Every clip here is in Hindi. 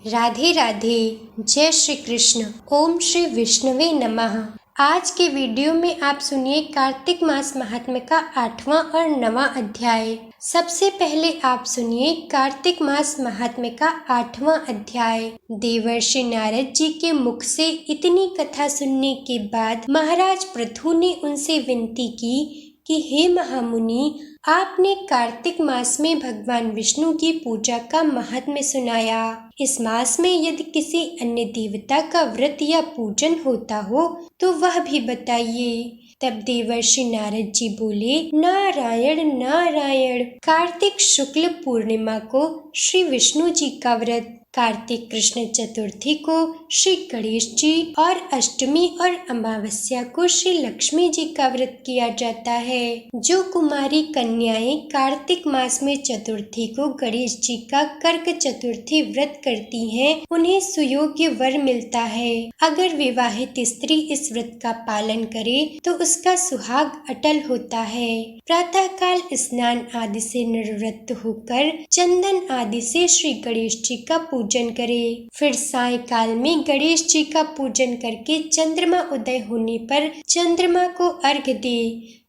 राधे राधे। जय श्री कृष्ण। ओम श्री विष्णुवे नमः। आज के वीडियो में आप सुनिए कार्तिक मास महात्म्य का 8वां और 9वां अध्याय। सबसे पहले आप सुनिए कार्तिक मास महात्म्य का 8वां अध्याय। देवर्षि नारद जी के मुख से इतनी कथा सुनने के बाद महाराज पृथु ने उनसे विनती की कि हे महामुनि, आपने कार्तिक मास में भगवान विष्णु की पूजा का महात्म्य सुनाया। इस मास में यदि किसी अन्य देवता का व्रत या पूजन होता हो तो वह भी बताइए। तब देवर्षि नारद जी बोले, नारायण नारायण। कार्तिक शुक्ल पूर्णिमा को श्री विष्णु जी का व्रत, कार्तिक कृष्ण चतुर्थी को श्री गणेश जी और अष्टमी और अमावस्या को श्री लक्ष्मी जी का व्रत किया जाता है। जो कुमारी कन्याएं कार्तिक मास में चतुर्थी को गणेश जी का कर्क चतुर्थी व्रत करती हैं, उन्हें सुयोग्य वर मिलता है। अगर विवाहित स्त्री इस व्रत का पालन करे तो उसका सुहाग अटल होता है। प्रातः काल स्नान आदि से निवृत्त होकर चंदन आदि से श्री गणेश जी का पूजन करे। फिर सायंकाल में गणेश जी का पूजन करके चंद्रमा उदय होने पर चंद्रमा को अर्घ्य दे।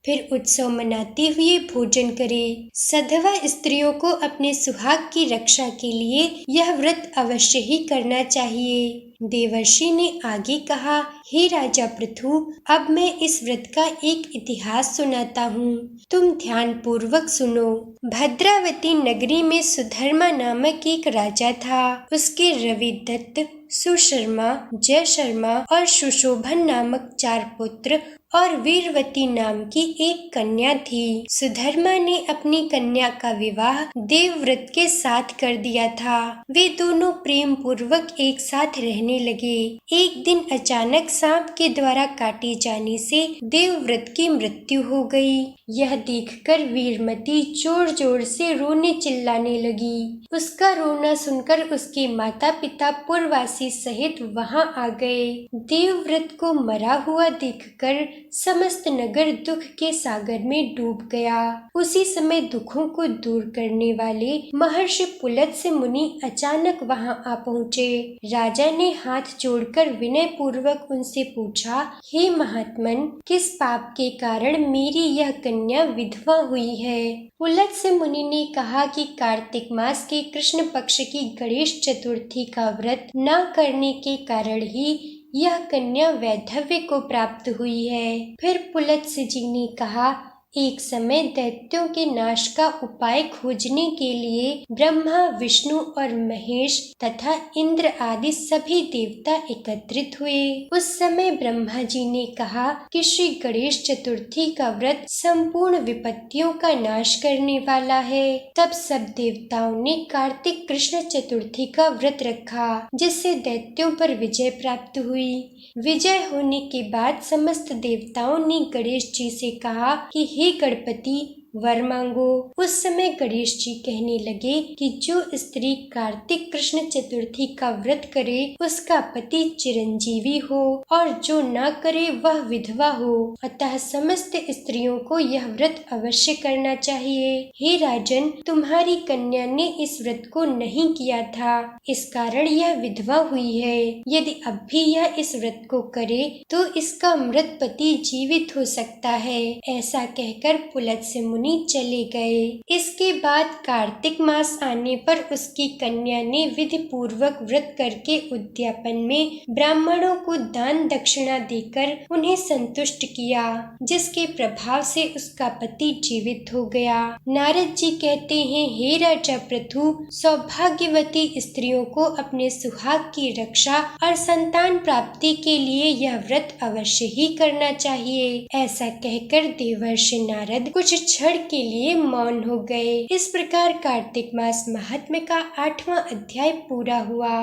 फिर उत्सव मनाते हुए भोजन करे। सधवा स्त्रियों को अपने सुहाग की रक्षा के लिए यह व्रत अवश्य ही करना चाहिए। देवर्षि ने आगे कहा, हे राजा पृथु, अब मैं इस व्रत का एक इतिहास सुनाता हूँ, तुम ध्यान पूर्वक सुनो। भद्रावती नगरी में सुधर्मा नामक एक राजा था। उसके रविदत्त, सुशर्मा, जय शर्मा और सुशोभन नामक 4 पुत्र और वीरवती नाम की एक कन्या थी। सुधर्मा ने अपनी कन्या का विवाह देवव्रत के साथ कर दिया था। वे दोनों प्रेम पूर्वक एक साथ रहने लगे। एक दिन अचानक सांप के द्वारा काटे जाने से देवव्रत की मृत्यु हो गई। यह देखकर वीरमती जोर जोर से रोने चिल्लाने लगी। उसका रोना सुनकर उसके माता पिता पुरवासी सहित वहां आ गए। देवव्रत को मरा हुआ देखकर समस्त नगर दुख के सागर में डूब गया। उसी समय दुखों को दूर करने वाले महर्षि पुलत्स्य मुनि अचानक वहां आ पहुँचे। राजा ने हाथ जोड़कर विनय पूर्वक उनसे पूछा, हे महात्मन, किस पाप के कारण मेरी यह कन्या विधवा हुई है? पुलत्स्य मुनि ने कहा कि कार्तिक मास के कृष्ण पक्ष की गणेश चतुर्थी का व्रत न करने के कारण ही यह कन्या वैधव्य को प्राप्त हुई है। फिर पुलत्स्य जी ने कहा, एक समय दैत्यों के नाश का उपाय खोजने के लिए ब्रह्मा, विष्णु और महेश तथा इंद्र आदि सभी देवता एकत्रित हुए। उस समय ब्रह्मा जी ने कहा कि श्री गणेश चतुर्थी का व्रत संपूर्ण विपत्तियों का नाश करने वाला है। तब सब देवताओं ने कार्तिक कृष्ण चतुर्थी का व्रत रखा, जिससे दैत्यों पर विजय प्राप्त हुई। विजय होने के बाद समस्त देवताओं ने गणेश जी से कहा कि हे गणपति, वर मांगो। उस समय गणेश जी कहने लगे कि जो स्त्री कार्तिक कृष्ण चतुर्थी का व्रत करे उसका पति चिरंजीवी हो और जो न करे वह विधवा हो। अतः समस्त स्त्रियों को यह व्रत अवश्य करना चाहिए। हे राजन, तुम्हारी कन्या ने इस व्रत को नहीं किया था, इस कारण यह विधवा हुई है। यदि अब भी यह इस व्रत को करे तो इसका मृत पति जीवित हो सकता है। ऐसा कहकर पुलत्स्य मुनि चले गए। इसके बाद कार्तिक मास आने पर उसकी कन्या ने विधि पूर्वक व्रत करके उद्यापन में ब्राह्मणों को दान दक्षिणा देकर उन्हें संतुष्ट किया, जिसके प्रभाव से उसका पति जीवित हो गया। नारद जी कहते हैं, हे राजा पृथु, सौभाग्यवती स्त्रियों को अपने सुहाग की रक्षा और संतान प्राप्ति के लिए यह व्रत अवश्य ही करना चाहिए। ऐसा कहकर देवर्षि नारद कुछ क्षण के लिए मौन हो गए। इस प्रकार कार्तिक मास महात्म्य का 8वां अध्याय पूरा हुआ।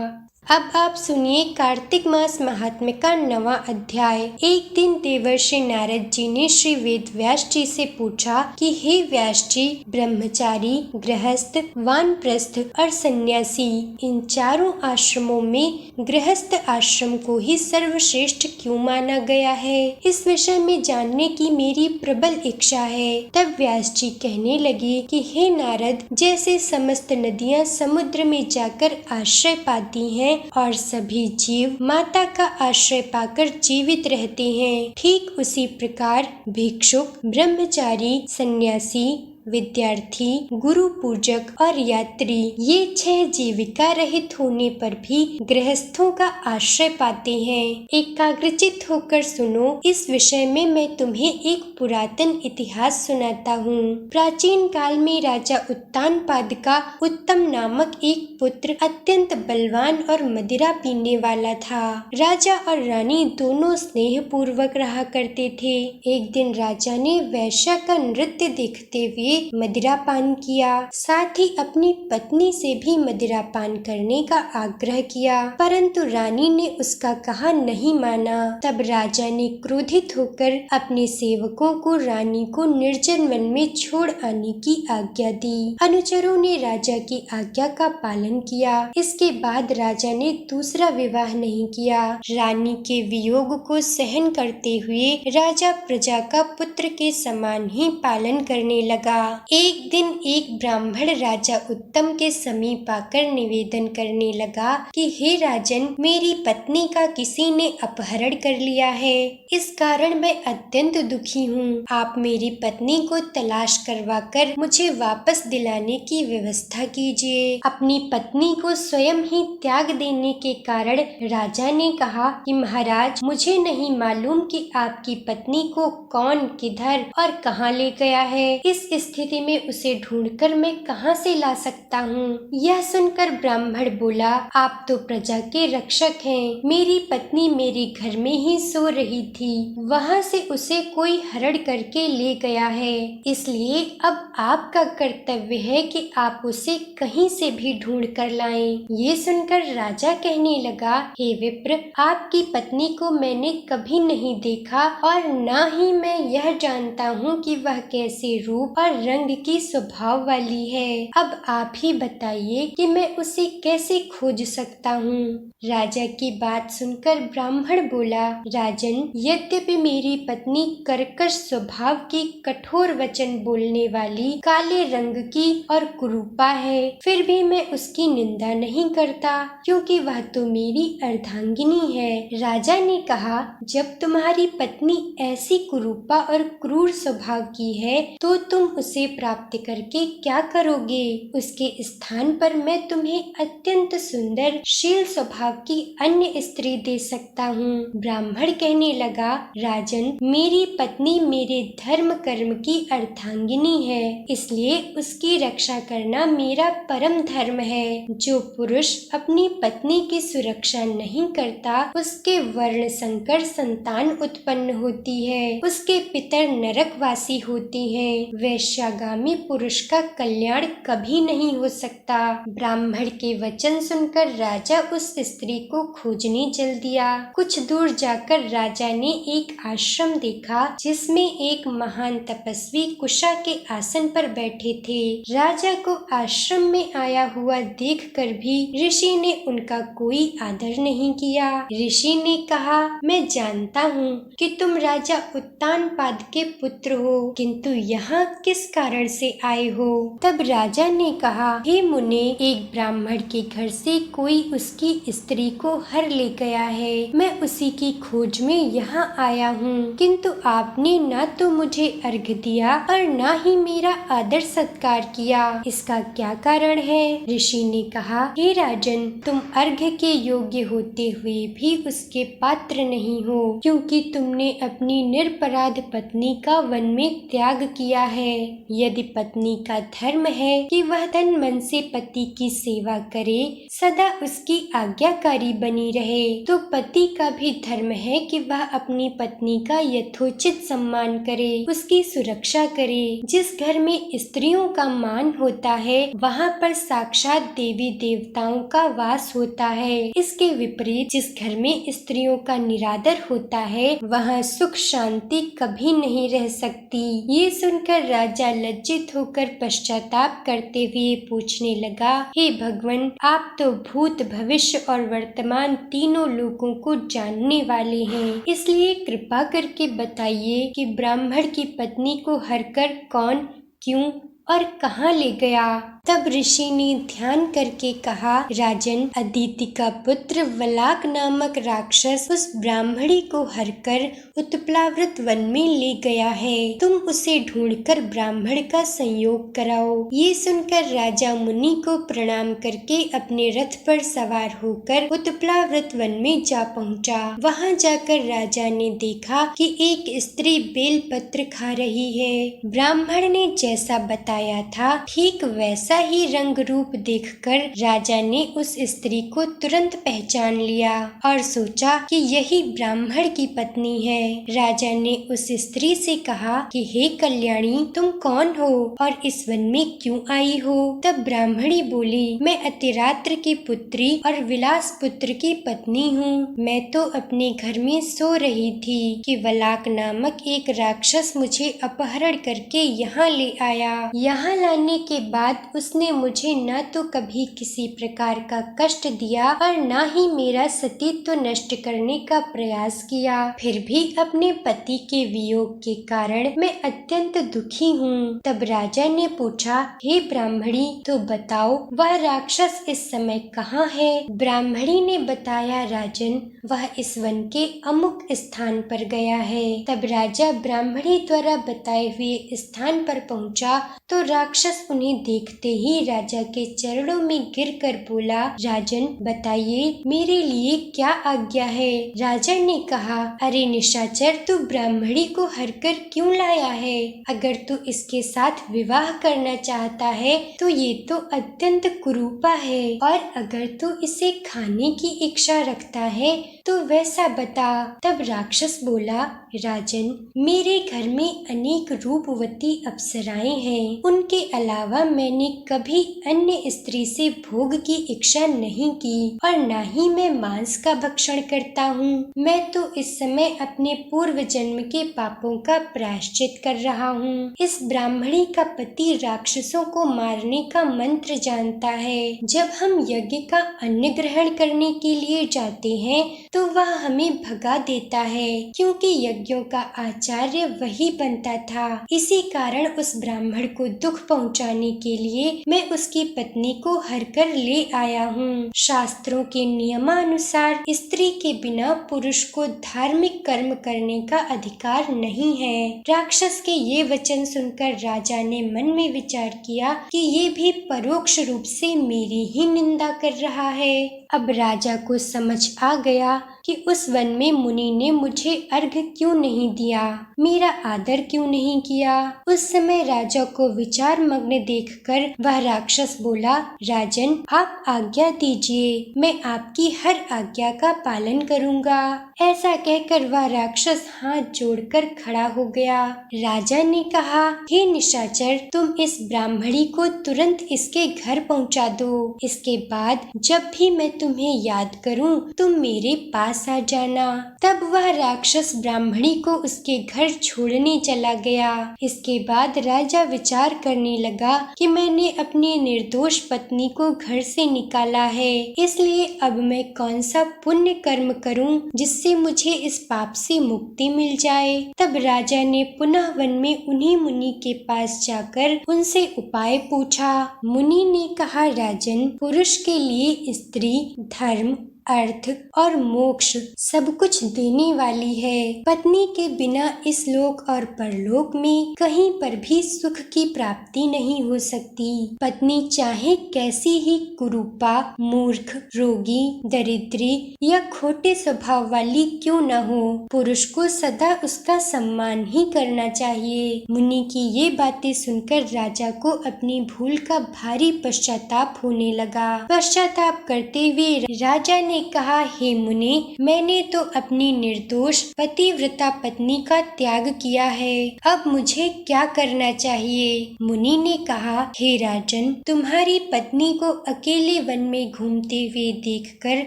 अब आप सुनिए कार्तिक मास महात्म्य का 9वां अध्याय। एक दिन देवर्षि नारद जी ने श्री वेद व्यास जी से पूछा कि हे व्यास जी, ब्रह्मचारी, गृहस्थ, वानप्रस्थ और सन्यासी इन चारों आश्रमों में गृहस्थ आश्रम को ही सर्वश्रेष्ठ क्यों माना गया है? इस विषय में जानने की मेरी प्रबल इच्छा है। तब व्यास जी कहने लगे कि हे नारद, जैसे समस्त नदियां समुद्र में जाकर आश्रय पाती हैं और सभी जीव माता का आश्रय पाकर जीवित रहते हैं, ठीक उसी प्रकार भिक्षुक, ब्रह्मचारी, सन्यासी, विद्यार्थी, गुरु पूजक और यात्री ये 6 जीविका रहित होने पर भी गृहस्थों का आश्रय पाते हैं। एकाग्रचित होकर सुनो, इस विषय में मैं तुम्हें एक पुरातन इतिहास सुनाता हूँ। प्राचीन काल में राजा उत्तानपाद का उत्तम नामक एक पुत्र अत्यंत बलवान और मदिरा पीने वाला था। राजा और रानी दोनों स्नेह पूर्वक रहा करते थे। एक दिन राजा ने वैश्या का नृत्य देखते हुए मदिरा पान किया, साथ ही अपनी पत्नी से भी मदिरा पान करने का आग्रह किया, परंतु रानी ने उसका कहा नहीं माना। तब राजा ने क्रोधित होकर अपने सेवकों को रानी को निर्जन वन में छोड़ आने की आज्ञा दी। अनुचरों ने राजा की आज्ञा का पालन किया। इसके बाद राजा ने दूसरा विवाह नहीं किया। रानी के वियोग को सहन करते हुए राजा प्रजा का पुत्र के समान ही पालन करने लगा। एक दिन एक ब्राह्मण राजा उत्तम के समीप आकर निवेदन करने लगा कि हे राजन, मेरी पत्नी का किसी ने अपहरण कर लिया है। इस कारण मैं अत्यंत दुखी हूँ। आप मेरी पत्नी को तलाश करवाकर मुझे वापस दिलाने की व्यवस्था कीजिए। अपनी पत्नी को स्वयं ही त्याग देने के कारण राजा ने कहा कि महाराज, मुझे नहीं मालूम कि आपकी पत्नी को कौन, किधर और कहाँ ले गया है। इस स्थिति में उसे ढूंढकर मैं कहाँ से ला सकता हूँ? यह सुनकर ब्राह्मण बोला, आप तो प्रजा के रक्षक हैं। मेरी पत्नी मेरे घर में ही सो रही थी, वहाँ से उसे कोई हरण करके ले गया है, इसलिए अब आपका कर्तव्य है कि आप उसे कहीं से भी ढूंढ कर लाएं। ये सुनकर राजा कहने लगा, हे विप्र, आपकी पत्नी को मैंने कभी नहीं देखा और न ही मैं यह जानता हूँ कि वह कैसे रूप और रंग की स्वभाव वाली है। अब आप ही बताइए कि मैं उसे कैसे खोज सकता हूँ। राजा की बात सुनकर ब्राह्मण बोला, राजन, यद्यपि मेरी पत्नी कर्कश स्वभाव की, कठोर वचन बोलने वाली, काले रंग की और कुरूपा है, फिर भी मैं उसकी निंदा नहीं करता, क्योंकि वह तो मेरी अर्धांगिनी है। राजा ने कहा, जब तुम्हारी पत्नी ऐसी कुरूपा और क्रूर स्वभाव की है तो तुम उसे प्राप्त करके क्या करोगे? उसके स्थान पर मैं तुम्हें अत्यंत सुंदर, शील स्वभाव की अन्य स्त्री दे सकता हूँ। ब्राह्मण कहने लगा, राजन, मेरी पत्नी मेरे धर्म कर्म की अर्धांगिनी है, इसलिए उसकी रक्षा करना मेरा परम धर्म है। जो पुरुष अपनी पत्नी की सुरक्षा नहीं करता, उसके वर्ण संकर संतान उत्पन्न होती है, उसके पितर नरकवासी होते हैं। वैश्यागामी पुरुष का कल्याण कभी नहीं हो सकता। ब्राह्मण के वचन सुनकर राजा उस स्त्री को खोजने चल दिया। कुछ दूर जाकर राजा ने एक आश्रम देखा जिसमें एक महान तपस्वी कुशा के आसन पर बैठे थे। राजा को आश्रम में आया हुआ देखकर भी ऋषि ने उनका कोई आदर नहीं किया। ऋषि ने कहा, मैं जानता हूँ कि तुम राजा उत्तानपाद के पुत्र हो, किंतु यहाँ किस कारण से आए हो? तब राजा ने कहा, हे मुने, एक ब्राह्मण के घर से कोई उसकी स्त्री को हर ले गया है। मैं उसी की खोज में यहाँ आया हूँ, किंतु आपने न तो मुझे अर्घ्य दिया और न ही मेरा आदर सत्कार किया। इसका क्या कारण है? ऋषि ने कहा, हे राजन, तुम अर्घ्य के योग्य होते हुए भी उसके पात्र नहीं हो, क्योंकि तुमने अपनी निरपराध पत्नी का वन में त्याग किया है। यदि पत्नी का धर्म है कि वह तन मन से पति की सेवा करे, सदा उसकी आज्ञाकारी बनी रहे, तो पति का भी धर्म है कि वह अपनी पत्नी का यथोचित सम्मान करे, उसकी सुरक्षा करे। जिस घर में स्त्रियों का मान होता है वहाँ पर साक्षात देवी देवताओं का वास होता है। इसके विपरीत जिस घर में स्त्रियों का निरादर होता है वहाँ सुख शांति कभी नहीं रह सकती। ये सुनकर राजा लज्जित होकर पश्चाताप करते हुए पूछने लगा, हे भगवान, आप तो भूत भविष्य और वर्तमान तीनों लोगों को जानने वाले हैं, इसलिए कृपा करके बताइए कि ब्राह्मण की पत्नी को हरकर कौन, क्यों और कहाँ ले गया। तब ऋषि ने ध्यान करके कहा, राजन, अदिति का पुत्र वलाक नामक राक्षस उस ब्राह्मणी को हरकर उत्प्लावृत वन में ले गया है। तुम उसे ढूंढकर ब्राह्मण का संयोग कराओ। ये सुनकर राजा मुनि को प्रणाम करके अपने रथ पर सवार होकर उत्प्लावृत वन में जा पहुंचा। वहां जाकर राजा ने देखा कि एक स्त्री बेलपत्र खा रही है। ब्राह्मण ने जैसा बताया था ठीक वैसा ही रंग रूप देखकर राजा ने उस स्त्री को तुरंत पहचान लिया और सोचा कि यही ब्राह्मण की पत्नी है। राजा ने उस स्त्री से कहा कि हे कल्याणी, तुम कौन हो और इस वन में क्यों आई हो। तब ब्राह्मणी बोली, मैं अतिरात्र की पुत्री और विलास पुत्र की पत्नी हूँ। मैं तो अपने घर में सो रही थी कि वलाक नामक एक राक्षस मुझे अपहरण करके यहाँ ले आया। यहाँ लाने के बाद उसने मुझे न तो कभी किसी प्रकार का कष्ट दिया और न ही मेरा सतीत्व नष्ट करने का प्रयास किया। फिर भी अपने पति के वियोग के कारण मैं अत्यंत दुखी हूँ। तब राजा ने पूछा, हे ब्राह्मणी, तो बताओ वह राक्षस इस समय कहाँ है। ब्राह्मणी ने बताया, राजन, वह इस वन के अमुक स्थान पर गया है। तब राजा ब्राह्मणी द्वारा बताए हुए स्थान पर पहुँचा तो राक्षस उन्हें देखते ही राजा के चरणों में गिरकर बोला, राजन, बताइए मेरे लिए क्या आज्ञा है। राजा ने कहा, अरे निशाचर, तू ब्राह्मणी को हरकर क्यों लाया है। अगर तू इसके साथ विवाह करना चाहता है तो ये तो अत्यंत कुरूपा है, और अगर तू इसे खाने की इच्छा रखता है तो वैसा बता। तब राक्षस बोला, राजन, मेरे घर में अनेक रूपवती अप्सराएं हैं। उनके अलावा मैंने कभी अन्य स्त्री से भोग की इच्छा नहीं की और न ही मैं मांस का भक्षण करता हूँ। मैं तो इस समय अपने पूर्व जन्म के पापों का प्रायश्चित कर रहा हूँ। इस ब्राह्मणी का पति राक्षसों को मारने का मंत्र जानता है। जब हम यज्ञ का अन्न ग्रहण करने के लिए जाते हैं तो वह हमें भगा देता है, क्योंकि यज्ञों का आचार्य वही बनता था। इसी कारण उस ब्राह्मण को दुख पहुंचाने के लिए मैं उसकी पत्नी को हरकर ले आया हूँ। शास्त्रों के नियमानुसार स्त्री के बिना पुरुष को धार्मिक कर्म करने का अधिकार नहीं है। राक्षस के ये वचन सुनकर राजा ने मन में विचार किया कि ये भी परोक्ष रूप से मेरी ही निंदा कर रहा है। अब राजा को समझ आ गया कि उस वन में मुनि ने मुझे अर्घ्य क्यों नहीं दिया, मेरा आदर क्यों नहीं किया। उस समय राजा को विचार मग्न देखकर वह राक्षस बोला, राजन, आप आज्ञा दीजिए, मैं आपकी हर आज्ञा का पालन करूंगा। ऐसा कहकर वह राक्षस हाथ जोड़कर खड़ा हो गया। राजा ने कहा, हे निशाचर, तुम इस ब्राह्मणी को तुरंत इसके घर पहुंचा दो। इसके बाद जब भी मैं तुम्हें याद करूं तुम मेरे पास आ जाना। तब वह राक्षस ब्राह्मणी को उसके घर छोड़ने चला गया। इसके बाद राजा विचार करने लगा कि मैंने अपनी निर्दोष पत्नी को घर से निकाला है, इसलिए अब मैं कौन सा पुण्य कर्म करूं जिससे मुझे इस पाप से मुक्ति मिल जाए। तब राजा ने पुनः वन में उन्हीं मुनि के पास जाकर उनसे उपाय पूछा। मुनि ने कहा, राजन, पुरुष के लिए स्त्री, धर्म अर्थ और मोक्ष सब कुछ देने वाली है। पत्नी के बिना इस लोक और परलोक में कहीं पर भी सुख की प्राप्ति नहीं हो सकती। पत्नी चाहे कैसी ही कुरूपा, मूर्ख, रोगी, दरिद्री या खोटे स्वभाव वाली क्यों न हो, पुरुष को सदा उसका सम्मान ही करना चाहिए। मुनि की ये बातें सुनकर राजा को अपनी भूल का भारी पश्चाताप होने लगा। पश्चाताप करते हुए राजा ने कहा, हे मुनि, मैंने तो अपनी निर्दोष पतिव्रता पत्नी का त्याग किया है, अब मुझे क्या करना चाहिए? मुनि ने कहा, हे राजन, तुम्हारी पत्नी को अकेले वन में घूमते हुए देखकर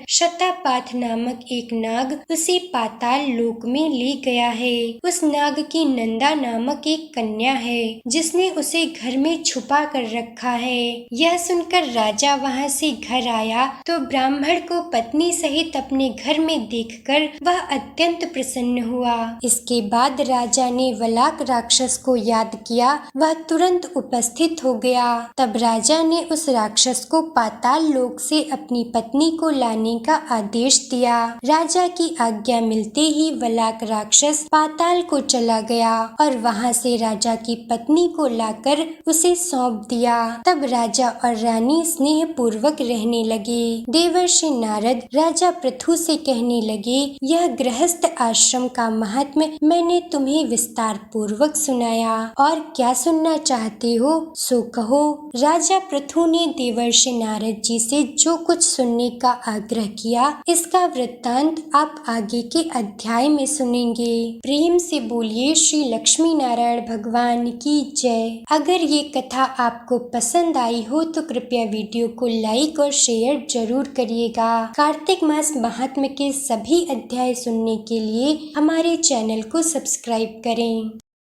शतापाथ नामक एक नाग उसे पाताल लोक में ले गया है। उस नाग की नंदा नामक एक कन्या है जिसने उसे घर में छुपा कर रखा है। यह सुनकर राजा वहाँ से घर आया तो ब्राह्मण को पत्नी सहित अपने घर में देखकर वह अत्यंत प्रसन्न हुआ। इसके बाद राजा ने वलाक राक्षस को याद किया, वह तुरंत उपस्थित हो गया। तब राजा ने उस राक्षस को पाताल लोक से अपनी पत्नी को लाने का आदेश दिया। राजा की आज्ञा मिलते ही वलाक राक्षस पाताल को चला गया और वहाँ से राजा की पत्नी को लाकर उसे सौंप दिया। तब राजा और रानी स्नेह पूर्वक रहने लगे। देवर्षि नारद राजा पृथु से कहने लगे, यह गृहस्थ आश्रम का महात्म्य मैंने तुम्हें विस्तार पूर्वक सुनाया, और क्या सुनना चाहते हो सो कहो। राजा पृथु ने देवर्षि नारद जी से जो कुछ सुनने का आग्रह किया, इसका वृत्तांत आप आगे के अध्याय में सुनेंगे। प्रेम से बोलिए श्री लक्ष्मी नारायण भगवान की जय। अगर ये कथा आपको पसंद आई हो तो कृपया वीडियो को लाइक और शेयर जरूर करिएगा। कार्तिक मास महात्म्य के सभी अध्याय सुनने के लिए हमारे चैनल को सब्सक्राइब करें।